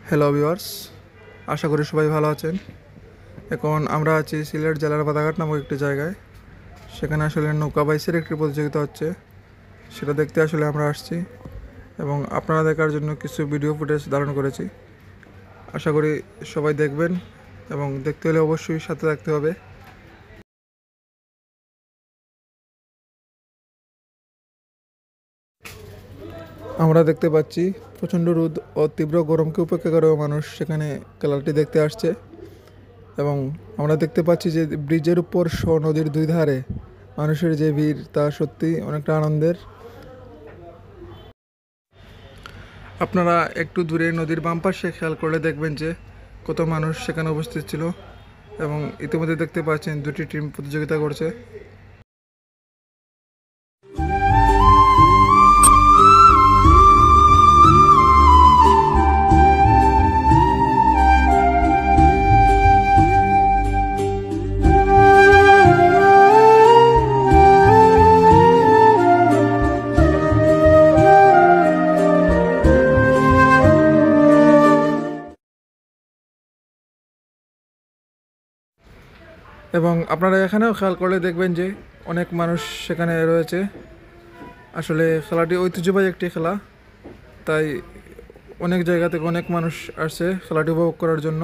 Hello viewers, আশা করি সবাই ভালো আছেন। এখন আমরা আছি সিলেট জেলার বাদাঘাট নামক একটি জায়গায়। সেখানে আসলে নৌকা বাইচের একটি প্রতিযোগিতা হচ্ছে, সেটা দেখতে আসলে আমরা আসছি এবং আপনারা দেখার জন্য কিছু ভিডিও ফুটেজ ধারণ করেছি। আশা করি সবাই দেখবেন এবং দেখতে হলে অবশ্যই সাথে থাকতে হবে। আমরা দেখতে পাচ্ছি প্রচণ্ড রোদ ও তীব্র গরমকে উপেক্ষা করেও মানুষ সেখানে খেলাটি দেখতে আসছে এবং আমরা দেখতে পাচ্ছি যে ব্রিজের উপর সহ নদীর দুই ধারে মানুষের যে ভিড় তা সত্যি অনেকটা আনন্দের। আপনারা একটু দূরে নদীর বাম পাশে খেয়াল করলে দেখবেন যে কত মানুষ সেখানে উপস্থিত ছিল এবং ইতিমধ্যে দেখতে পাচ্ছেন দুটি টিম প্রতিযোগিতা করছে। এবং আপনারা এখানেও খেয়াল করলে দেখবেন যে অনেক মানুষ সেখানে রয়েছে। আসলে খেলাটি ঐতিহ্যবাহী একটি খেলা, তাই অনেক জায়গা থেকে অনেক মানুষ আসছে খেলাটি উপভোগ করার জন্য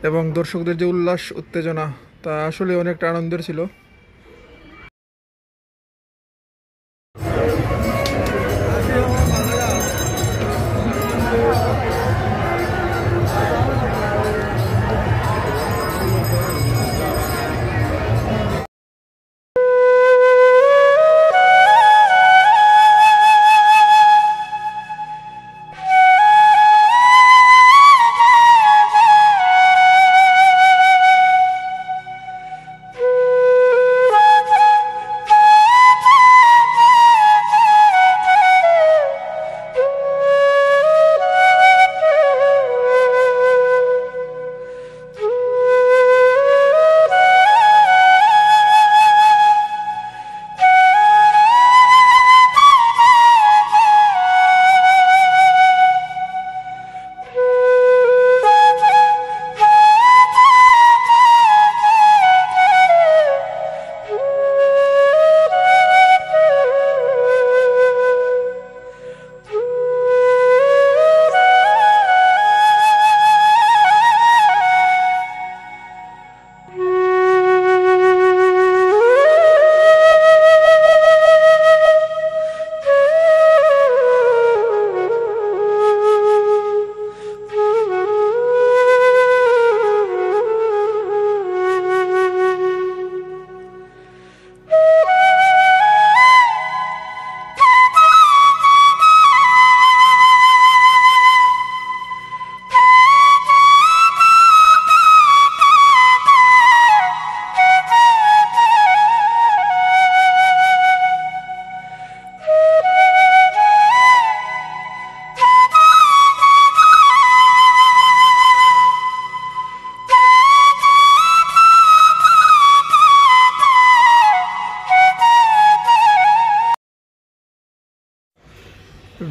এবং দর্শকদের যে উল্লাস উত্তেজনা তা আসলে অনেকটা আনন্দের ছিল।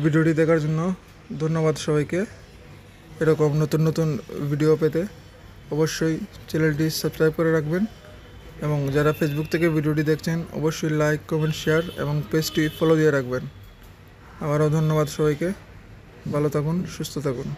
ভিডিওটি দেখার জন্য ধন্যবাদ সবাইকে। এরকম নতুন নতুন ভিডিও পেতে অবশ্যই চ্যানেলটি সাবস্ক্রাইব করে রাখবেন এবং যারা ফেসবুক থেকে ভিডিওটি দেখছেন অবশ্যই লাইক, কমেন্ট, শেয়ার এবং পেজটি ফলো দিয়ে রাখবেন। আবারও ধন্যবাদ সবাইকে। ভালো থাকুন, সুস্থ থাকুন।